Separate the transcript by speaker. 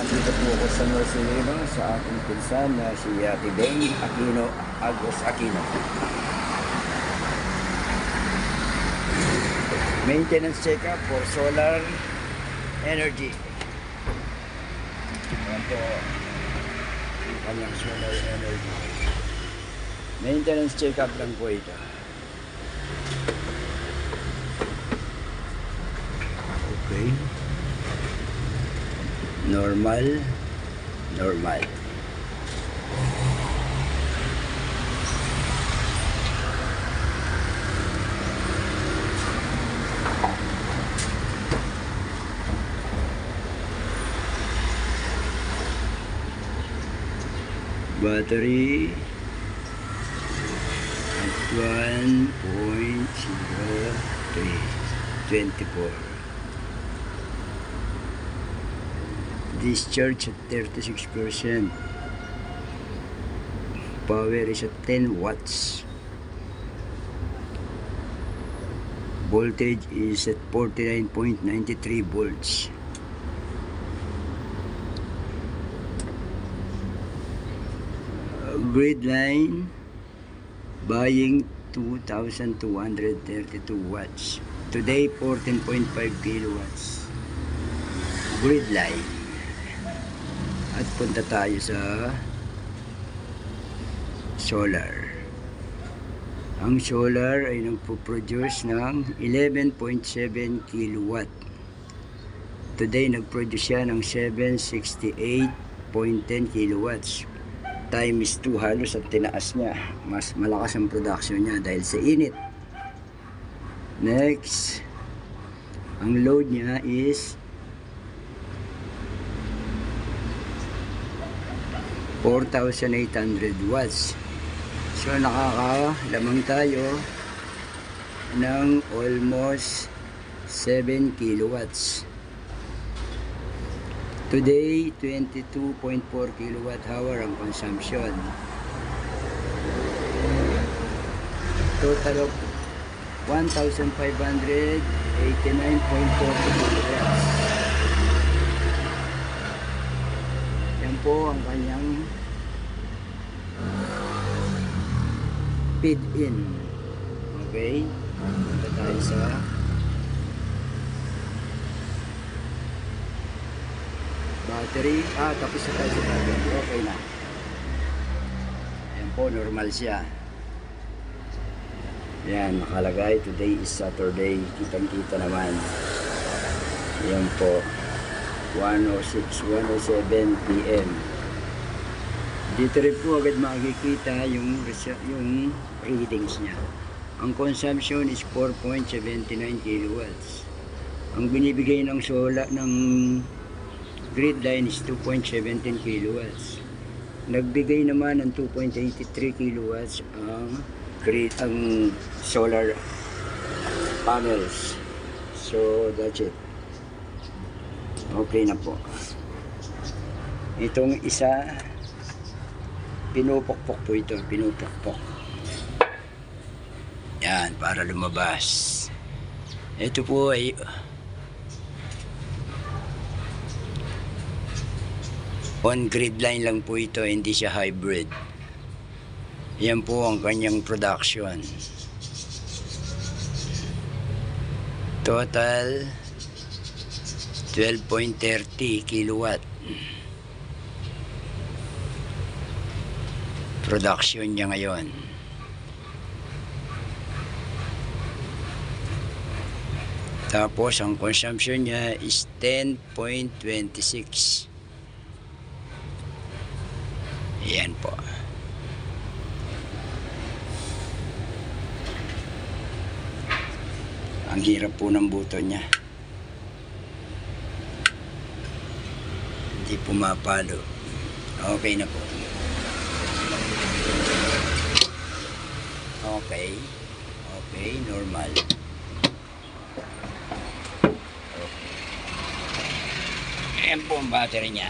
Speaker 1: Nandito po ako sa Marcelino sa aking pinsan na si Ate Beng Aquino Agos Aquino. Maintenance check-up for solar energy. Ayan po yung kanyang solar energy. Maintenance check-up lang po ito. Okay. Normal. Battery at 1.0324. Discharge at 36%. Power is at 10 watts. Voltage is at 49.93 volts. Grid line buying 2,232 watts. Today 14.5 kilowatts. Grid line. At punta tayo sa solar. Ang solar ay nagpo-produce ng 11.7 kilowatt. Today nag-produce siya ng 768.10 kilowatts. Times 2 halos at tinaas niya. Mas malakas ang production niya dahil sa init. Next, ang load niya is 4,800 watts. So nakakalamang tayo ng almost 7 kilowatts. Today 22.4 kilowatt hour ang consumption. Total of 1,589.4 kilowatts. Yan po ang kanyang feed in. Okay, punta tayo sa battery. Tapos na tayo sa battery. Okay na. Yan po, normal siya. Yan, nakalagay today is Saturday. Kitang kita naman. Yan po, 1:07 PM. Dito rin po agad makikita yung readings niya. Ang consumption is 4.79 kilowatts. Ang binibigay ng solar ng grid line is 2.17 kilowatts. Nagbigay naman ng 2.83 kilowatts ang solar panels. So that's it. Okay na po. Itong isa, pinupokpok po ito. Pinupokpok. Yan, para lumabas. Ito po ay on grid line lang po ito. Hindi siya hybrid. Yan po ang kanyang production. Total 12.30 kilowatt production niya ngayon. Tapos ang consumption niya is 10.26. Yan po. Ang hirap po ng buto niya. Hindi pumapalo. Okay na po. Okay. Okay, normal. Okay. Ayan po ang battery niya.